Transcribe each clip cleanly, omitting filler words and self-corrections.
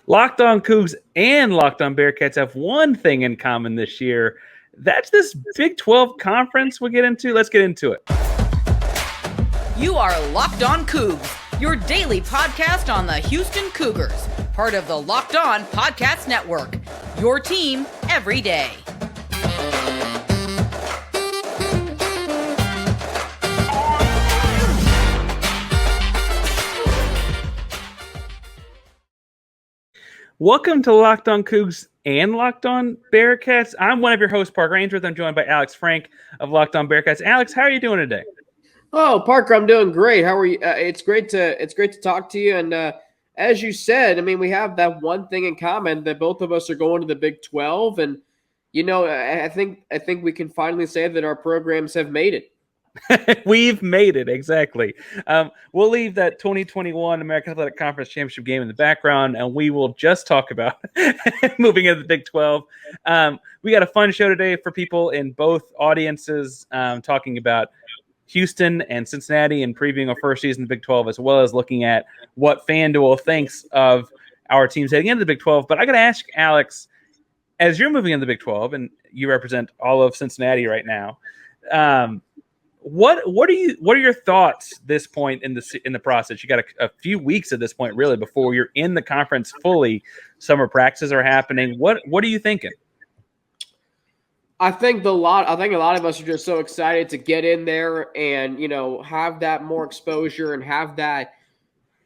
Locked On Cougs and Locked On Bearcats have one thing in common this year. That's this Big 12 conference we'll get into. Let's get into it. You are Locked On Cougs, your daily podcast on the Houston Cougars, part of the Locked On Podcast Network, your team every day. Welcome to Locked On Cougs and Locked On Bearcats. I'm one of your hosts, Parker Ainsworth. I'm joined by Alex Frank of Locked On Bearcats. Alex, how are you doing today? Oh, Parker, I'm doing great. How are you? It's great to talk to you. And as you said, I mean, we have that one thing in common that both of us are going to the Big 12, and I think we can finally say that our programs have made it. We've made it, exactly. We'll leave that 2021 American Athletic Conference Championship game in the background, and we will just talk about moving into the Big 12. We got a fun show today for people in both audiences, talking about Houston and Cincinnati and previewing our first season in the Big 12, as well as looking at what FanDuel thinks of our teams heading into the Big 12. But I got to ask, Alex, as you're moving into the Big 12 and you represent all of Cincinnati right now, what are your thoughts this point in the process? You got a few weeks at this point, really, before you're in the conference fully. Summer practices are happening. What are you thinking? I think a lot of us are just so excited to get in there and have that more exposure and have that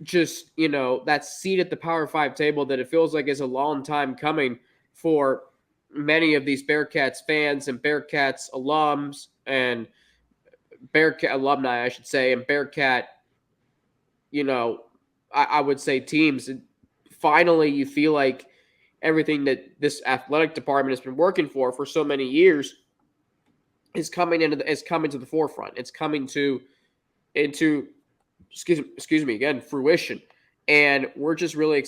just that seat at the Power 5 table that it feels like is a long time coming for many of these Bearcats fans and Bearcats alums and Bearcat alumni, I should say, and Bearcat, I would say teams. And finally, you feel like everything that this athletic department has been working for so many years is coming to the forefront. It's coming into fruition. And I'm just really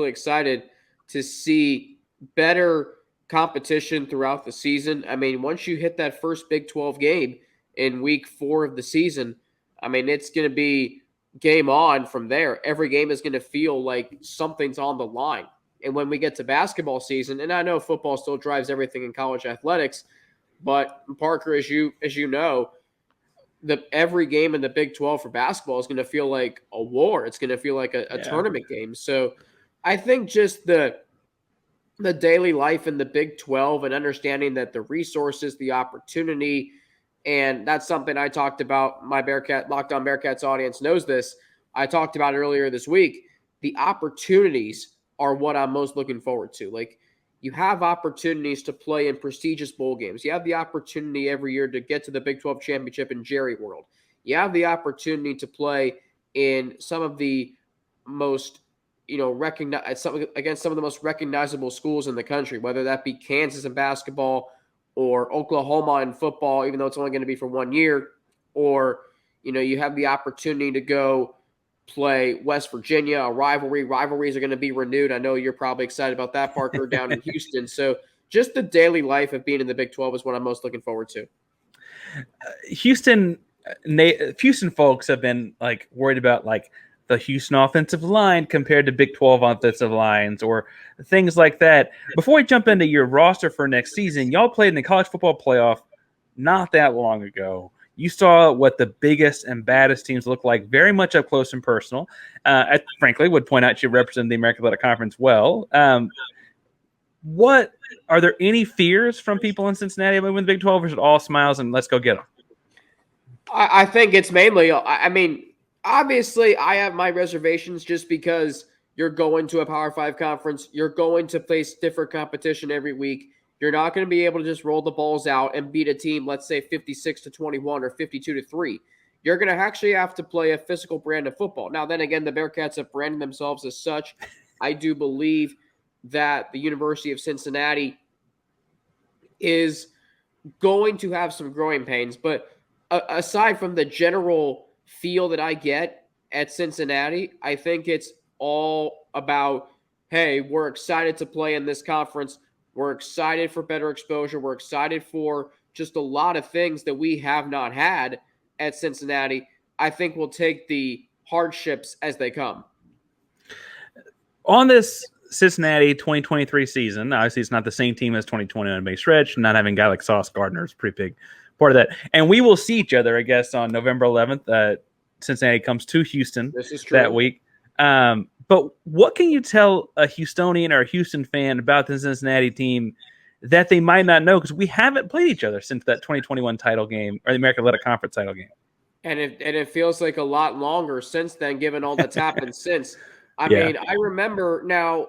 excited to see better competition throughout the season. I mean, once you hit that first Big 12 game in week 4 of the season, I mean, it's going to be game on from there. Every game is going to feel like something's on the line. And when we get to basketball season, and I know football still drives everything in college athletics, but Parker, as you know, every game in the Big 12 for basketball is going to feel like a war. It's going to feel like a tournament game. So I think just the daily life in the Big 12 and understanding that the resources, the opportunity, and that's something I talked about. My Locked On Bearcats audience knows this. I talked about it earlier this week. The opportunities are what I'm most looking forward to. Like, you have opportunities to play in prestigious bowl games. You have the opportunity every year to get to the Big 12 championship in Jerry World. You have the opportunity to play in some of the most, against some of the most recognizable schools in the country, whether that be Kansas in basketball or Oklahoma in football, even though it's only going to be for 1 year, or, you have the opportunity to go play West Virginia, a rivalry. Rivalries are going to be renewed. I know you're probably excited about that, Parker, down in Houston. So just the daily life of being in the Big 12 is what I'm most looking forward to. Houston folks have been worried about the Houston offensive line compared to Big 12 offensive lines or things like that. Before we jump into your roster for next season, y'all played in the college football playoff not that long ago. You saw what the biggest and baddest teams look like very much up close and personal. I frankly would point out you represent the American Athletic Conference well. What are there any fears from people in Cincinnati about winning the Big 12, or is it all smiles and let's go get them? I think it's mainly, obviously I have my reservations just because you're going to a Power 5 conference. You're going to face different competition every week. You're not going to be able to just roll the balls out and beat a team, let's say 56-21 or 52-3. You're going to actually have to play a physical brand of football. Now, then again, the Bearcats have branded themselves as such. I do believe that the University of Cincinnati is going to have some growing pains. But aside from the general feel that I get at Cincinnati, I think it's all about, hey, we're excited to play in this conference. We're excited for better exposure. We're excited for just a lot of things that we have not had at Cincinnati. I think we'll take the hardships as they come. On this Cincinnati 2023 season. Obviously, it's not the same team as 2020 on a big stretch. Not having a guy like Sauce Gardner is a pretty big part of that. And we will see each other, I guess, on November 11th. Cincinnati comes to Houston that week. But what can you tell a Houstonian or a Houston fan about the Cincinnati team that they might not know? Because we haven't played each other since that 2021 title game or the American Athletic Conference title game. And it feels like a lot longer since then, given all that's happened since. I mean, I remember now,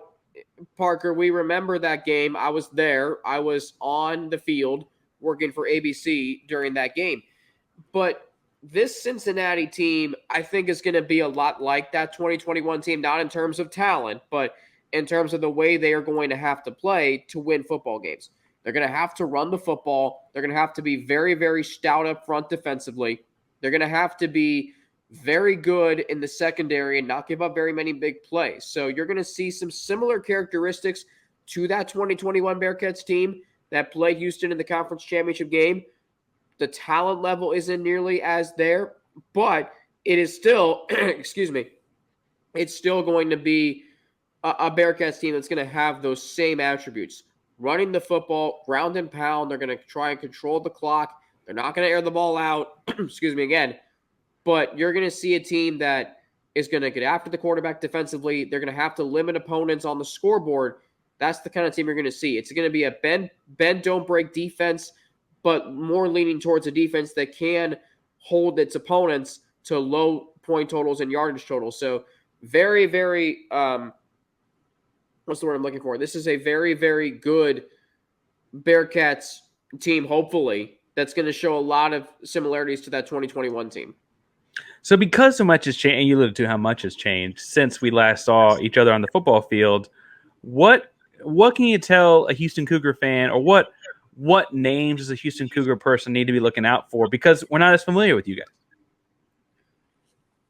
Parker, we remember that game. I was there. I was on the field working for ABC during that game. But this Cincinnati team, I think, is going to be a lot like that 2021 team, not in terms of talent, but in terms of the way they are going to have to play to win football games. They're going to have to run the football. They're going to have to be very, very stout up front defensively. They're going to have to be very good in the secondary and not give up very many big plays. So you're going to see some similar characteristics to that 2021 Bearcats team that played Houston in the conference championship game. The talent level isn't nearly as there, but it is still, excuse me, it's still going to be a Bearcats team that's going to have those same attributes. Running the football, ground and pound. They're going to try and control the clock. They're not going to air the ball out, excuse me again. But you're going to see a team that is going to get after the quarterback defensively. They're going to have to limit opponents on the scoreboard. That's the kind of team you're going to see. It's going to be a bend, don't break defense, but more leaning towards a defense that can hold its opponents to low point totals and yardage totals. So very, very, what's the word I'm looking for? This is a very, very good Bearcats team, hopefully, that's going to show a lot of similarities to that 2021 team. So because so much has changed, and you alluded to how much has changed since we last saw each other on the football field, what can you tell a Houston Cougar fan, or what names does a Houston Cougar person need to be looking out for? Because we're not as familiar with you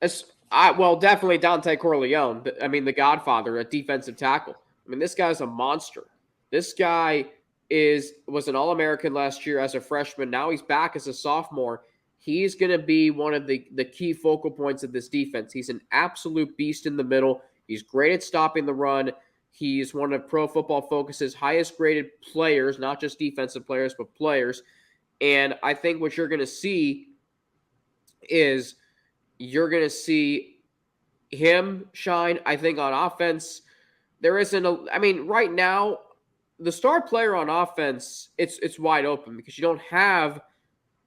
guys. Well, definitely Dante Corleone. I mean, the Godfather at defensive tackle. I mean, this guy's a monster. This guy was an All-American last year as a freshman. Now he's back as a sophomore. He's going to be one of the key focal points of this defense. He's an absolute beast in the middle. He's great at stopping the run. He's one of Pro Football Focus's highest graded players, not just defensive players, but players. And I think what you're going to see is you're going to see him shine. I think on offense, there isn't right now, the star player on offense, it's wide open because you don't have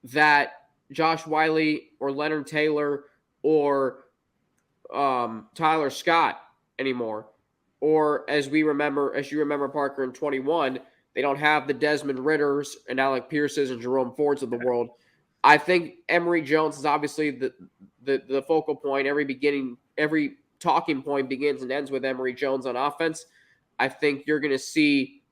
that Josh Wiley or Leonard Taylor or Tyler Scott anymore. Or as you remember, Parker, in 21, they don't have the Desmond Ritters and Alec Pierces and Jerome Fords of the world. I think Emery Jones is obviously the focal point. Every talking point begins and ends with Emery Jones on offense. I think you're going to see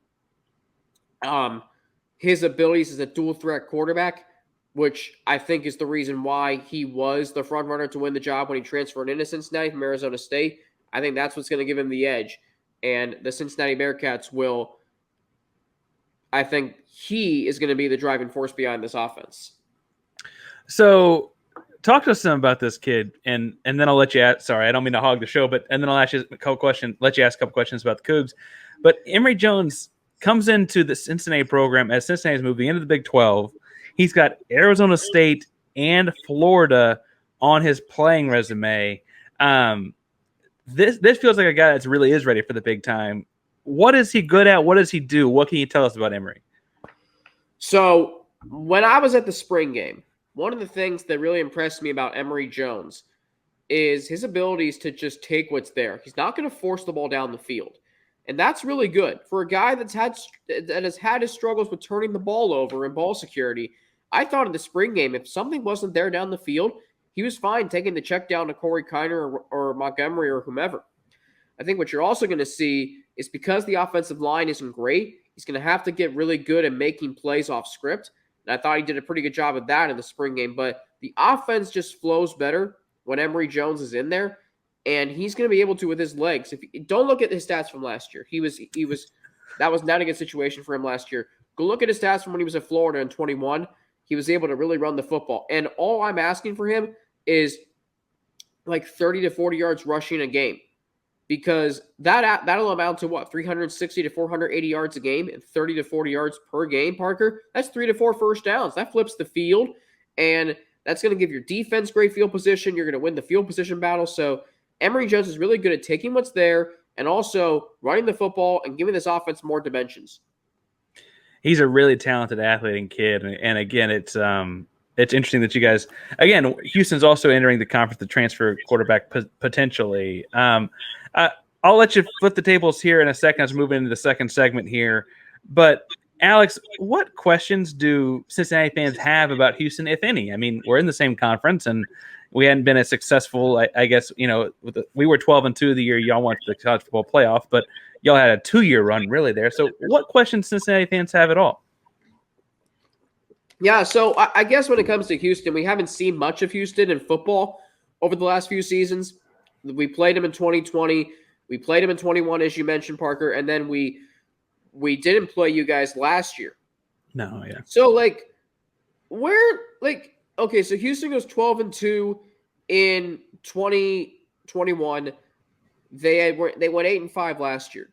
his abilities as a dual threat quarterback, which I think is the reason why he was the front runner to win the job when he transferred into Cincinnati from Arizona State. I think that's what's going to give him the edge. And the Cincinnati Bearcats I think he is going to be the driving force behind this offense. So talk to us some about this kid, and then I'll let you ask. Sorry, I don't mean to hog the show, and then I'll ask you a couple questions about the Cougs. But Emery Jones comes into the Cincinnati program as Cincinnati's moving into the Big 12. He's got Arizona State and Florida on his playing resume. This feels like a guy that really is ready for the big time. What is he good at? What does he do? What can you tell us about Emery? So when I was at the spring game, one of the things that really impressed me about Emery Jones is his abilities to just take what's there. He's not going to force the ball down the field. And that's really good. For a guy that has had his struggles with turning the ball over and ball security, I thought in the spring game, if something wasn't there down the field, he was fine taking the check down to Corey Kiner or Montgomery or whomever. I think what you're also going to see is because the offensive line isn't great, he's going to have to get really good at making plays off script. And I thought he did a pretty good job of that in the spring game. But the offense just flows better when Emery Jones is in there. And he's going to be able to with his legs. Don't look at his stats from last year. That was not a good situation for him last year. Go look at his stats from when he was at Florida in 21. He was able to really run the football. And all I'm asking for him is like 30 to 40 yards rushing a game. because that'll amount to what, 360 to 480 yards a game and 30 to 40 yards per game, Parker. That's 3 to 4 first downs. That flips the field, and that's going to give your defense great field position. You're going to win the field position battle. So Emery Jones is really good at taking what's there and also running the football and giving this offense more dimensions. He's a really talented athlete and kid, and again, it's interesting that you guys, again, Houston's also entering the conference to transfer quarterback potentially. I'll let you flip the tables here in a second as we move into the second segment here. But, Alex, what questions do Cincinnati fans have about Houston, if any? I mean, we're in the same conference, and we hadn't been as successful, I guess, we were 12-2 the year y'all went to the college football playoff, but y'all had a 2-year run really there. So what questions Cincinnati fans have at all? Yeah, so I guess when it comes to Houston, we haven't seen much of Houston in football over the last few seasons. We played them in 2020. We played them in 21, as you mentioned, Parker, and then we didn't play you guys last year. No, yeah. So, okay, so Houston goes 12-2 in 2021. They went 8-5 last year.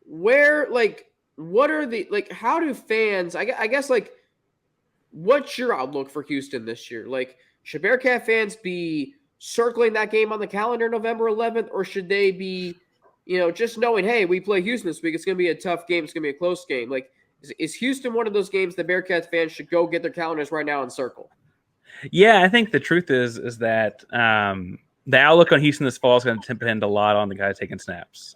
What are the how do fans? I guess what's your outlook for Houston this year? Should Bearcat fans be circling that game on the calendar November 11th, or should they be, just knowing, hey, we play Houston this week, it's going to be a tough game, it's going to be a close game? Is Houston one of those games the Bearcats fans should go get their calendars right now and circle? Yeah, I think the truth is that the outlook on Houston this fall is going to depend a lot on the guys taking snaps.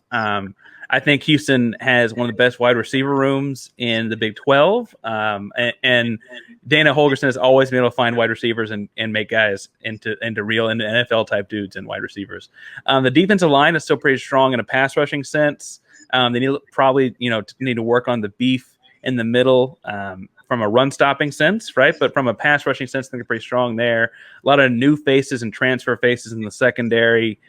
I think Houston has one of the best wide receiver rooms in the Big 12, and Dana Holgorsen has always been able to find wide receivers and make guys into NFL type dudes and wide receivers. The defensive line is still pretty strong in a pass rushing sense. They need to work on the beef in the middle from a run stopping sense, right? But from a pass rushing sense, I think they're pretty strong there. A lot of new faces and transfer faces in the secondary.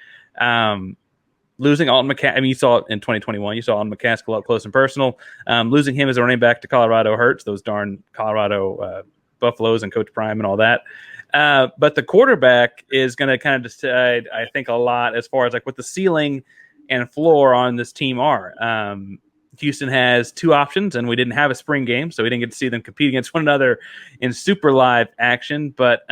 Losing Alton McCaskill, I mean, you saw it in 2021. You saw Alton McCaskill up close and personal. Losing him as a running back to Colorado hurts those darn Colorado Buffaloes and Coach Prime and all that. But the quarterback is going to kind of decide, I think, a lot as far as what the ceiling and floor on this team are. Houston has two options, and we didn't have a spring game, so we didn't get to see them compete against one another in super live action. But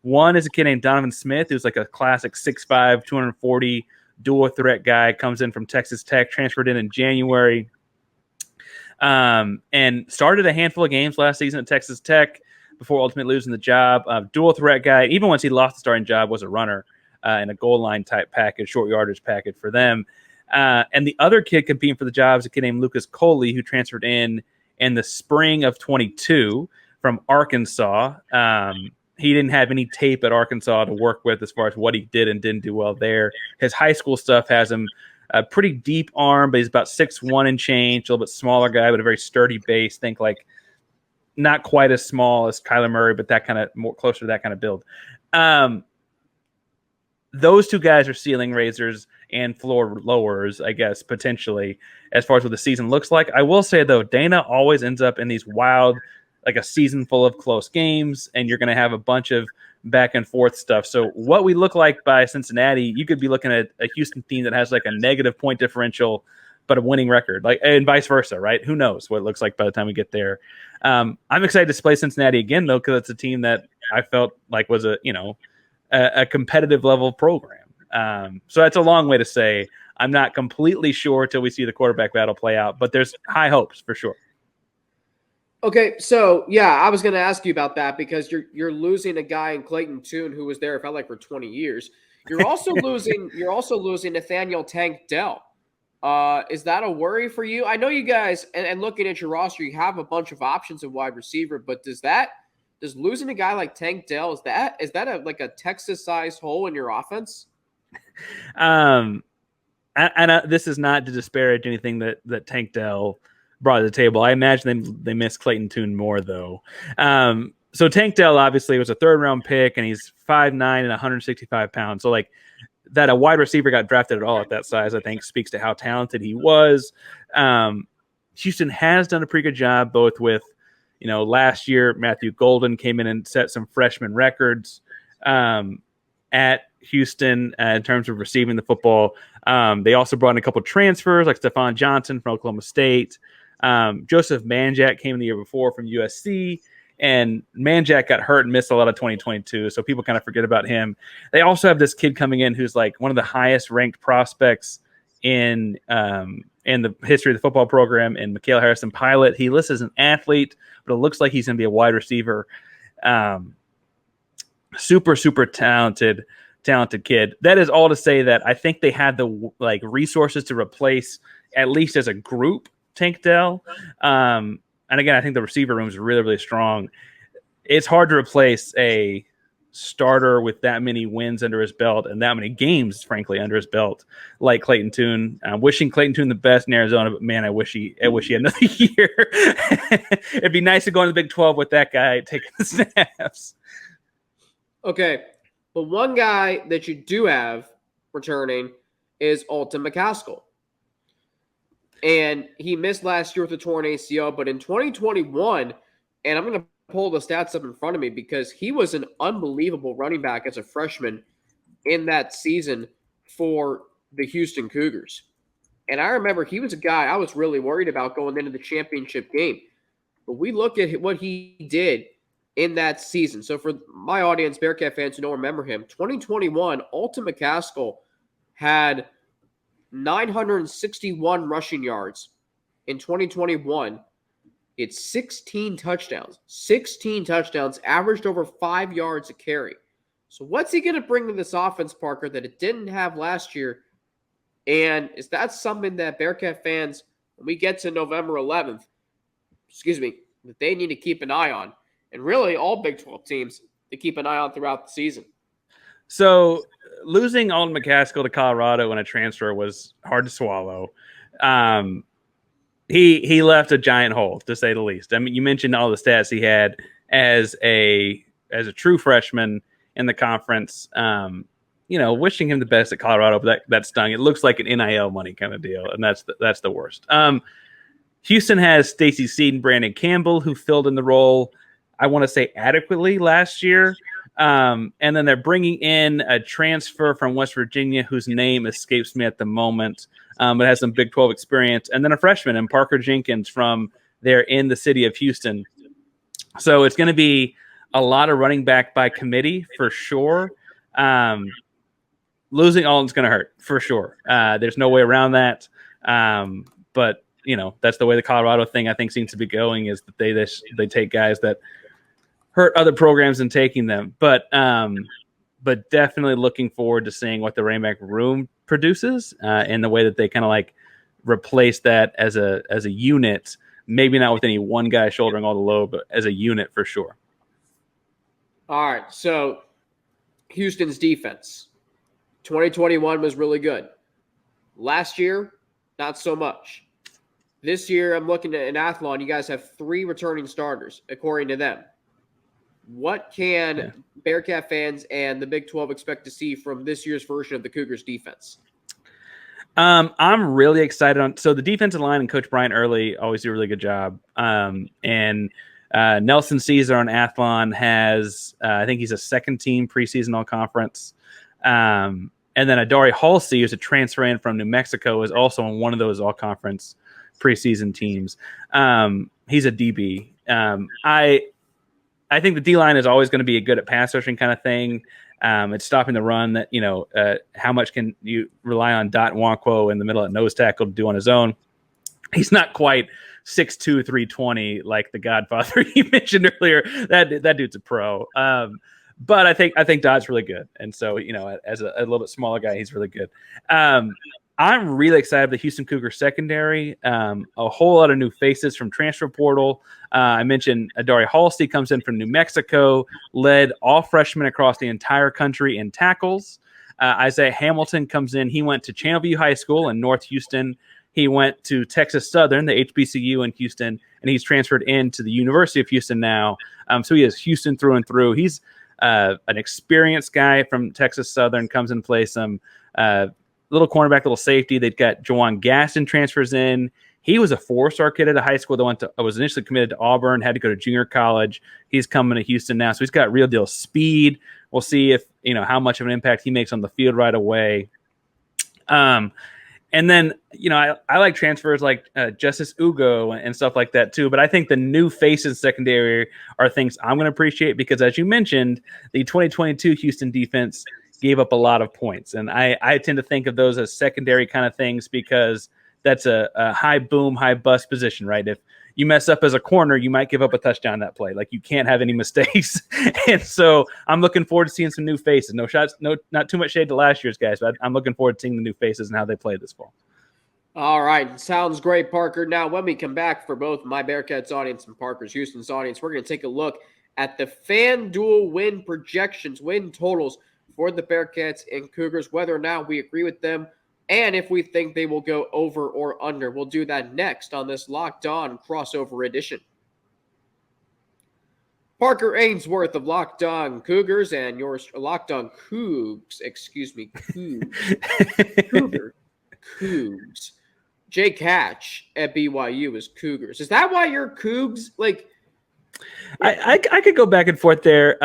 one is a kid named Donovan Smith, who's a classic 6'5", 240 dual threat guy, comes in from Texas Tech, transferred in January, and started a handful of games last season at Texas Tech before ultimately losing the job. Dual threat guy, even once he lost the starting job, was a runner in a goal line type package, short yardage package for them. And the other kid competing for the job is a kid named Lucas Coley, who transferred in the spring of 22 from Arkansas. He didn't have any tape at Arkansas to work with as far as what he did and didn't do well there. His high school stuff has him a pretty deep arm, but he's about 6'1" and change, a little bit smaller guy, but a very sturdy base. Think not quite as small as Kyler Murray, but that kind of more closer to that kind of build. Those two guys are ceiling raisers and floor lowers, I guess, potentially, as far as what the season looks like. I will say, though, Dana always ends up in these wild, a season full of close games, and you're going to have a bunch of back and forth stuff. So what we look like by Cincinnati, you could be looking at a Houston team that has a negative point differential, but a winning record, and vice versa, right? Who knows what it looks like by the time we get there. I'm excited to play Cincinnati again, though, because it's a team that I felt was a competitive level program. So that's a long way to say I'm not completely sure till we see the quarterback battle play out, but there's high hopes for sure. Okay, so yeah, I was going to ask you about that because you're losing a guy in Clayton Tune who was there, it felt like, for 20 years. You're also losing Nathaniel Tank Dell. Is that a worry for you? I know you guys, and looking at your roster, you have a bunch of options at wide receiver, but does losing a guy like Tank Dell, is that a Texas-sized hole in your offense? And this is not to disparage anything that Tank Dell brought to the table. I imagine they miss Clayton Tune more, though. So Tank Dell obviously was a third-round pick, and he's 5'9" and 165 pounds. So that a wide receiver got drafted at all at that size, I think, speaks to how talented he was. Houston has done a pretty good job, both with last year, Matthew Golden came in and set some freshman records at Houston in terms of receiving the football. They also brought in a couple transfers like Stephon Johnson from Oklahoma State. Joseph Manjack came the year before from USC, and Manjack got hurt and missed a lot of 2022, so people kind of forget about him. They also have this kid coming in who's like one of the highest ranked prospects in the history of the football program, in Mikael Harrison Pilot. He lists as an athlete, but it looks like he's going to be a wide receiver. Super talented kid. That is all to say that I think they had the resources to replace, at least as a group, Tank Dell. And again, I think the receiver room is really, really strong. It's hard to replace a starter with that many wins under his belt and that many games, frankly, under his belt, like Clayton Tune. I'm wishing Clayton Tune the best in Arizona, but man, I wish he had another year. It'd be nice to go into the Big 12 with that guy taking the snaps. Okay, but one guy that you do have returning is Alton McCaskill. And he missed last year with a torn ACL, but in 2021, and I'm going to pull the stats up in front of me because he was an unbelievable running back as a freshman in that season for the Houston Cougars. And I remember he was a guy I was really worried about going into the championship game. But we look at what he did in that season. So for my audience, Bearcat fans who don't remember him, 2021, Alton McCaskill had 961 rushing yards in 2021. It's 16 touchdowns. 16 touchdowns, averaged over 5 yards a carry. So what's he going to bring to this offense, Parker, that it didn't have last year? And is that something that Bearcat fans, when we get to November 11th, that they need to keep an eye on? And really all Big 12 teams to keep an eye on throughout the season. So losing Alton McCaskill to Colorado in a transfer was hard to swallow. He left a giant hole, to say the least. I mean, you mentioned all the stats he had as a true freshman in the conference. Wishing him the best at Colorado, but that stung. It looks like an NIL money kind of deal, and that's the worst. Houston has Stacey Seed and Brandon Campbell, who filled in the role, I want to say, adequately last year. And then they're bringing in a transfer from West Virginia whose name escapes me at the moment, but has some Big 12 experience. And then a freshman in Parker Jenkins from there in the city of Houston. So it's going to be a lot of running back by committee for sure. Losing Alton's going to hurt for sure. There's no way around that. But, that's the way the Colorado thing, I think, seems to be going, is that they take guys that hurt other programs and taking them, but definitely looking forward to seeing what the running back room produces in the way that they kind of replace that as a unit. Maybe not with any one guy shouldering all the load, but as a unit for sure. All right, so Houston's defense, 2021 was really good. Last year, not so much. This year, I'm looking at an Athlon. You guys have 3 returning starters, according to them. What can Bearcat fans and the Big 12 expect to see from this year's version of the Cougars defense? I'm really excited so the defensive line and Coach Brian Early always do a really good job. And Nelson Caesar on Athlon has, I think he's a second team preseason all-conference. And then Adari Halsey, who's a transfer in from New Mexico, is also on one of those all-conference preseason teams. He's a DB. I think the D-line is always going to be a good at pass rushing kind of thing. It's stopping the run that, how much can you rely on Dot Nwankwo in the middle at nose tackle to do on his own? He's not quite 6'2", 320 like the Godfather you mentioned earlier. That dude's a pro. But I think Dot's really good. And so, as a little bit smaller guy, he's really good. I'm really excited about the Houston Cougars secondary. A whole lot of new faces from transfer portal. I mentioned Adari Halsey comes in from New Mexico, led all freshmen across the entire country in tackles. Isaiah Hamilton comes in. He went to Channelview High School in North Houston. He went to Texas Southern, the HBCU in Houston, and he's transferred into the University of Houston now. So he is Houston through and through. He's an experienced guy from Texas Southern, comes and plays some little cornerback, little safety. They've got Jawan Gaston transfers in. He was a 4-star kid at a high school that was initially committed to Auburn, had to go to junior college. He's coming to Houston now. So he's got real deal speed, We'll see if, how much of an impact he makes on the field right away. And then, I like transfers like Justice Ugo and stuff like that too. But I think the new faces secondary are things I'm going to appreciate because, as you mentioned, the 2022 Houston defense gave up a lot of points. And I tend to think of those as secondary kind of things because that's a high boom, high bust position, right? If you mess up as a corner, you might give up a touchdown that play. Like, you can't have any mistakes. And so I'm looking forward to seeing some new faces. No shots, not too much shade to last year's guys, but I'm looking forward to seeing the new faces and how they play this fall. All right. Sounds great, Parker. Now, when we come back for both my Bearcats audience and Parker's Houston's audience, we're going to take a look at the FanDuel win projections, win totals for the Bearcats and Cougars, whether or not we agree with them, and if we think they will go over or under. We'll do that next on this Locked On crossover edition. Parker Ainsworth of Locked On Cougars and yours, Locked On Coogs. Coogs. Jake Hatch at BYU is Cougars. Is that why you're Coogs? I could go back and forth there.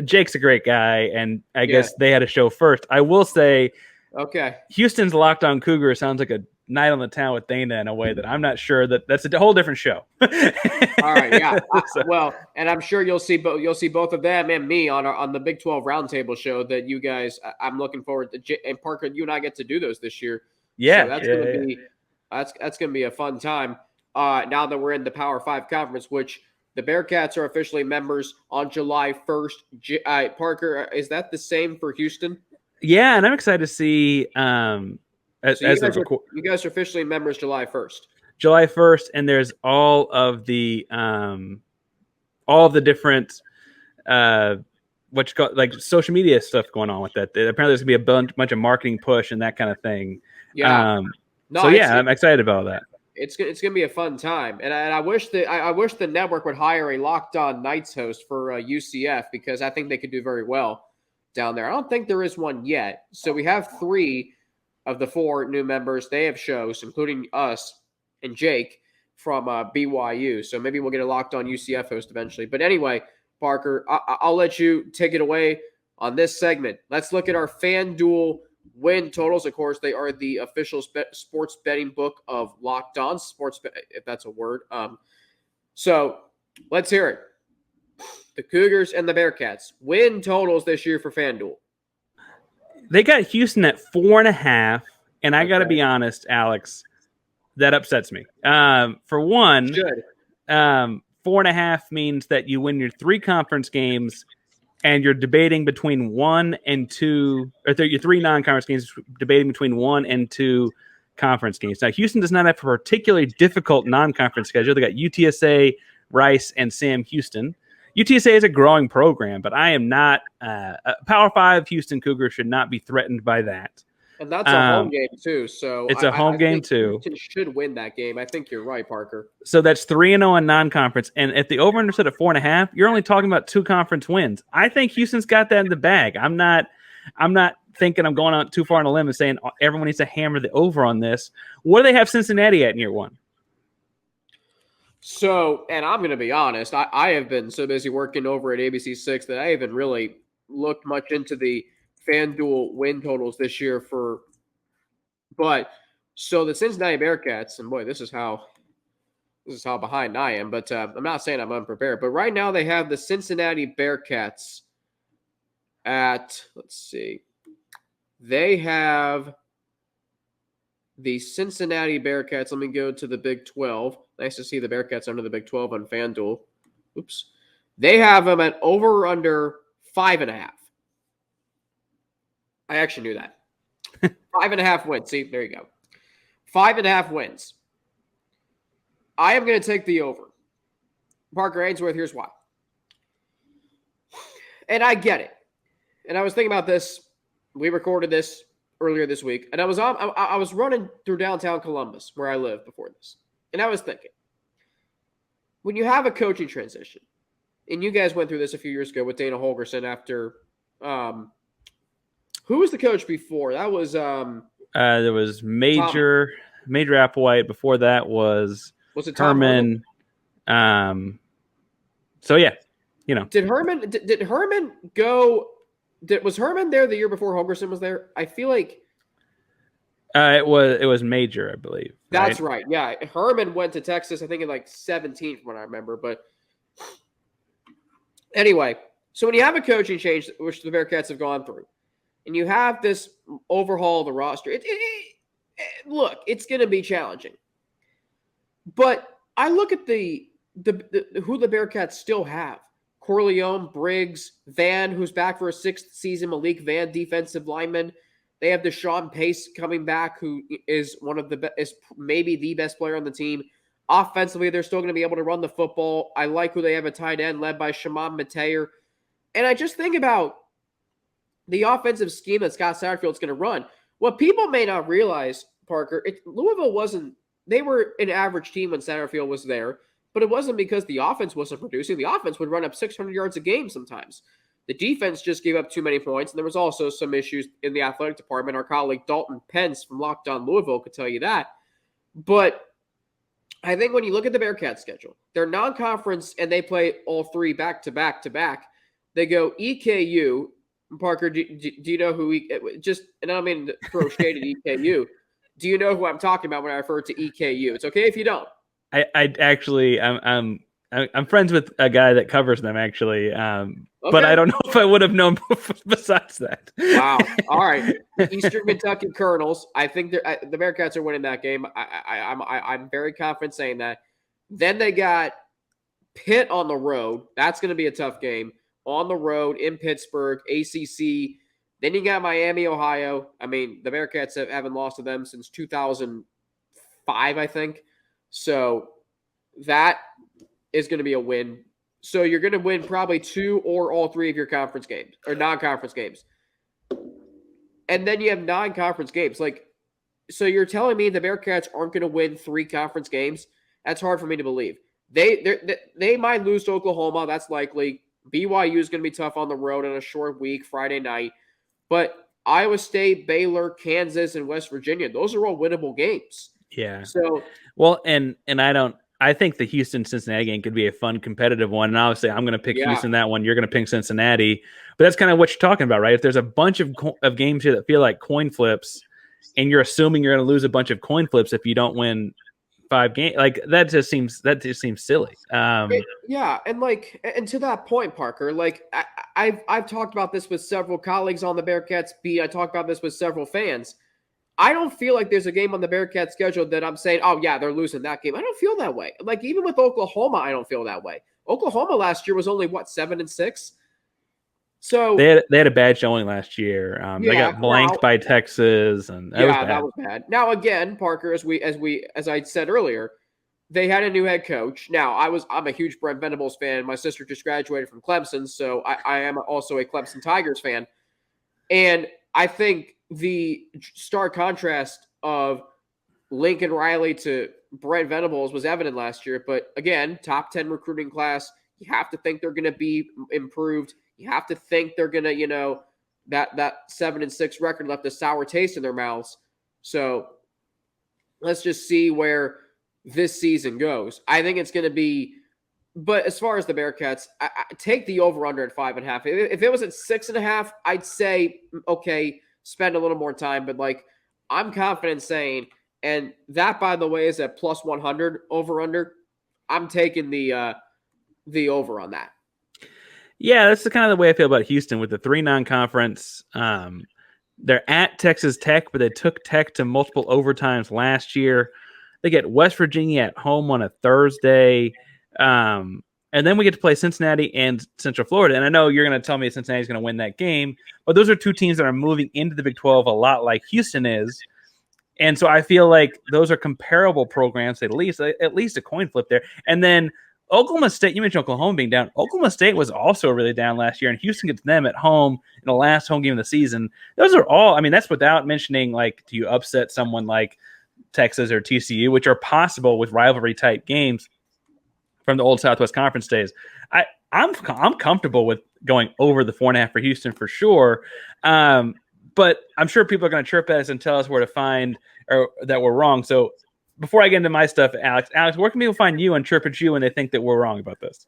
Jake's a great guy, and I guess they had a show first. I will say, okay, Houston's Locked On Cougar sounds like a night on the town with Dana in a way that I'm not sure that's a whole different show. All right, yeah. Well, and I'm sure you'll see both of them and me on the Big 12 Roundtable show that you guys. I'm looking forward to. And Parker, you and I get to do those this year. Yeah, so that's gonna be a fun time. Now that we're in the Power 5 conference, which the Bearcats are officially members on July 1st. Parker, is that the same for Houston? Yeah, and I'm excited to see. You guys are officially members July 1st. July 1st, and there's all of the different what you call like social media stuff going on with that. Apparently, there's gonna be a bunch of marketing push and that kind of thing. Yeah. I'm excited about that. It's gonna be a fun time, and I wish the network would hire a Locked On Nights host for UCF because I think they could do very well down there. I don't think there is one yet. So we have 3 of the 4 new members. They have shows, including us and Jake from BYU. So maybe we'll get a Locked On UCF host eventually. But anyway, Parker, I'll let you take it away on this segment. Let's look at our FanDuel win totals. Of course, they are the official sports betting book of Locked On Sports, if that's a word. So let's hear it. The Cougars and the Bearcats win totals this year for FanDuel. They got Houston at 4.5, and I got to be honest, Alex, that upsets me. For one, 4.5 means that you win your 3 conference games, and you're debating between 1 and 2, or your 3 non-conference games, debating between 1 and 2 conference games. Now, Houston does not have a particularly difficult non-conference schedule. They got UTSA, Rice, and Sam Houston. UTSA is a growing program, but I am not Power 5 Houston Cougars should not be threatened by that. And that's a home game too. So it's a home game too. Houston should win that game. I think you're right, Parker. So that's 3-0 in non-conference. And if the over-under set at 4.5, you're only talking about 2 conference wins. I think Houston's got that in the bag. I'm not thinking I'm going out too far on a limb and saying everyone needs to hammer the over on this. What do they have Cincinnati at in year 1? So, and I'm going to be honest, I have been so busy working over at ABC6 that I haven't really looked much into the FanDuel win totals this year so the Cincinnati Bearcats, and boy, this is how behind I am, but I'm not saying I'm unprepared, but right now they have the Cincinnati Bearcats at, let's see, they have the Cincinnati Bearcats. Let me go to the Big 12. Nice to see the Bearcats under the Big 12 on FanDuel. Oops. They have them at over or under 5.5. I actually knew that. 5.5 wins. See, there you go. 5.5 wins. I am going to take the over. Parker Ainsworth, here's why. And I get it. And I was thinking about this. We recorded this earlier this week, and I was running through downtown Columbus, where I lived before this, and I was thinking, when you have a coaching transition, and you guys went through this a few years ago with Dana Holgorsen after, who was the coach before? That was there was Major Applewhite. Before that was it Herman? So yeah. Did Herman go? Was Herman there the year before Holgorsen was there? I feel like it was Major, I believe. That's right. Yeah, Herman went to Texas, I think in like 17 from what I remember. But anyway, so when you have a coaching change, which the Bearcats have gone through, and you have this overhaul of the roster, look, it's going to be challenging. But I look at the who the Bearcats still have: Corleone, Briggs, Van, who's back for a 6th season, Malik Van, defensive lineman. They have Deshaun Pace coming back, who is is maybe the best player on the team. Offensively, they're still going to be able to run the football. I like who they have at tight end, led by Shimon Mateer. And I just think about the offensive scheme that Scott Satterfield's going to run. What people may not realize, Parker, Louisville wasn't – they were an average team when Satterfield was there, but it wasn't because the offense wasn't producing. The offense would run up 600 yards a game sometimes. The defense just gave up too many points, and there was also some issues in the athletic department. Our colleague Dalton Pence from Locked On Louisville could tell you that. But I think when you look at the Bearcats schedule, they're non-conference, and they play all three back-to-back. They go EKU. Parker, do you know who and I don't mean to throw shade at EKU. Do you know who I'm talking about when I refer to EKU? It's okay if you don't. I actually, I'm friends with a guy that covers them, actually. But I don't know if I would have known besides that. Wow. All right. Eastern Kentucky Colonels. I think the Bearcats are winning that game. I'm very confident saying that. Then they got Pitt on the road. That's going to be a tough game. On the road in Pittsburgh, ACC. Then you got Miami, Ohio. I mean, the Bearcats haven't lost to them since 2005, I think. So that is going to be a win. So you're going to win probably 2 or all 3 of your conference games or non-conference games. And then you have non-conference games. So you're telling me the Bearcats aren't going to win 3 conference games? That's hard for me to believe. They might lose to Oklahoma. That's likely. BYU is going to be tough on the road on a short week, Friday night. But Iowa State, Baylor, Kansas, and West Virginia, those are all winnable games. Yeah. So and I think the Houston-Cincinnati game could be a fun, competitive one. And obviously, I'm going to pick Houston that one. You're going to pick Cincinnati. But that's kind of what you're talking about, right? If there's a bunch of games here that feel like coin flips, and you're assuming you're going to lose a bunch of coin flips if you don't win 5 games, that just seems silly. And to that point, Parker, I've talked about this with several colleagues on the Bearcats beat. I talked about this with several fans. I don't feel like there's a game on the Bearcats schedule that I'm saying, oh, yeah, they're losing that game. I don't feel that way. Even with Oklahoma, I don't feel that way. Oklahoma last year was only, 7-6? So they had a bad showing last year. They got blanked by Texas, and that was bad. Now, again, Parker, as I said earlier, they had a new head coach. Now, I'm a huge Brent Venables fan. My sister just graduated from Clemson, so I am also a Clemson Tigers fan. And I think the stark contrast of Lincoln Riley to Brent Venables was evident last year. But again, top 10 recruiting class. You have to think they're going to be improved. You have to think they're going to, that 7-6 record left a sour taste in their mouths. So let's just see where this season goes. I think it's going to be, but as far as the Bearcats, I take the over-under at 5.5. If it was at 6.5, I'd say, okay, spend a little more time. But I'm confident saying, and that, by the way, is at plus 100 over-under. I'm taking the over on that. Yeah, that's the kind of the way I feel about Houston with the 3 non-conference. They're at Texas Tech, but they took Tech to multiple overtimes last year. They get West Virginia at home on a Thursday. And then we get to play Cincinnati and Central Florida. And I know you're going to tell me Cincinnati's going to win that game, but those are 2 teams that are moving into the Big 12 a lot like Houston is. And so I feel like those are comparable programs, at least a coin flip there. And then Oklahoma State, you mentioned Oklahoma being down. Oklahoma State was also really down last year, and Houston gets them at home in the last home game of the season. Those are all, that's without mentioning, do you upset someone like Texas or TCU, which are possible with rivalry-type games from the old Southwest Conference days. I'm comfortable with going over the 4.5 for Houston for sure. But I'm sure people are going to chirp at us and tell us where to find or that we're wrong. So before I get into my stuff, Alex, where can people find you and chirp at you when they think that we're wrong about this?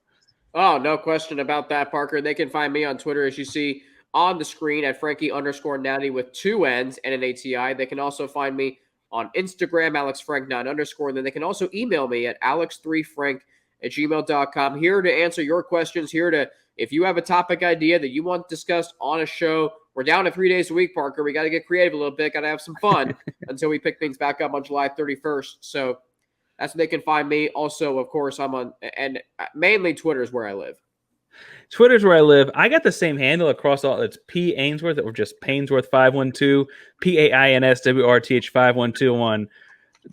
Oh, no question about that, Parker. They can find me on Twitter, as you see on the screen, at Frankie_Natty with 2 N's and an ATI. They can also find me on Instagram, AlexFrank9_. And then they can also email me at alex3frank@gmail.com. Here to answer your questions, if you have a topic idea that you want discussed on a show, we're down to 3 days a week, Parker. We got to get creative a little bit, got to have some fun until we pick things back up on July 31st. So that's where they can find me. Also, of course, I'm on, and mainly Twitter is where I live. Twitter's where I live. I got the same handle across all. It's P Ainsworth or just Painsworth512, PAINSWRTH 512 on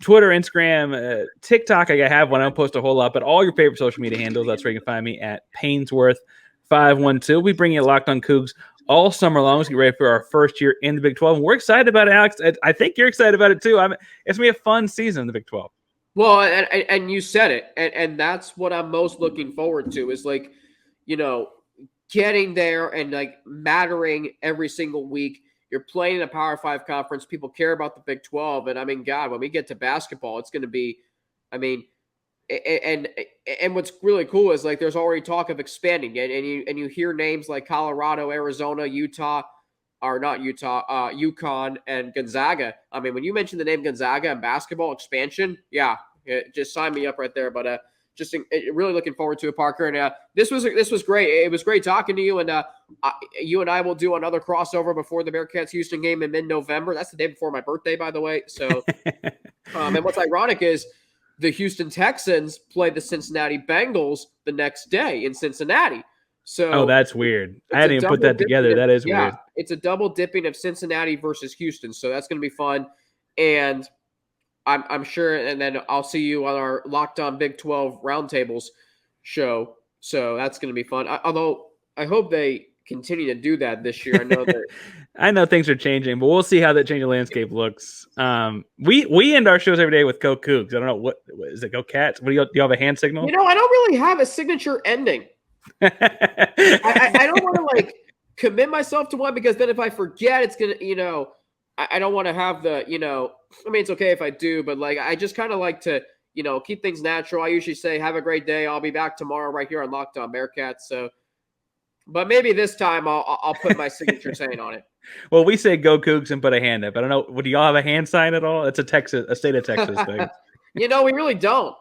Twitter, Instagram, TikTok. I have one. I don't post a whole lot, but all your favorite social media handles. That's where you can find me at Painsworth512. We bring you Locked On Cougs all summer long. Let's get ready for our first year in the Big 12. And we're excited about it, Alex. I think you're excited about it too. It's going to be a fun season in the Big 12. Well, and you said it, and that's what I'm most looking forward to is getting there and mattering every single week. You're playing in a Power 5 conference. People care about the Big 12, and God, when we get to basketball, it's going to be, and what's really cool is there's already talk of expanding, and you hear names like Colorado, Arizona, Utah, or not Utah, UConn, and Gonzaga. When you mentioned the name Gonzaga and basketball expansion, yeah, just sign me up right there. But just really looking forward to it, Parker. And this was great. It was great talking to you. And you and I will do another crossover before the Bearcats Houston game in mid-November. That's the day before my birthday, by the way. So, and what's ironic is the Houston Texans play the Cincinnati Bengals the next day in Cincinnati. So, that's weird. I hadn't even put that together. That is weird. It's a double dipping of Cincinnati versus Houston. So that's going to be fun. And I'm sure, and then I'll see you on our Locked On Big 12 Roundtables show. So that's going to be fun. Although I hope they continue to do that this year. I know that I know things are changing, but we'll see how that changing landscape looks. We end our shows every day with Go Cougs. I don't know what is it. Go Cats. Do you have a hand signal? I don't really have a signature ending. I don't want to commit myself to one because then if I forget, it's gonna I don't want to have the it's okay if I do, but I just kind of like to keep things natural. I usually say have a great day. I'll be back tomorrow right here on Locked On Bearcats. So, but maybe this time I'll put my signature saying on it. Well, we say Go Cougs and put a hand up. I don't know. Do y'all have a hand sign at all? It's a state of Texas thing. We really don't.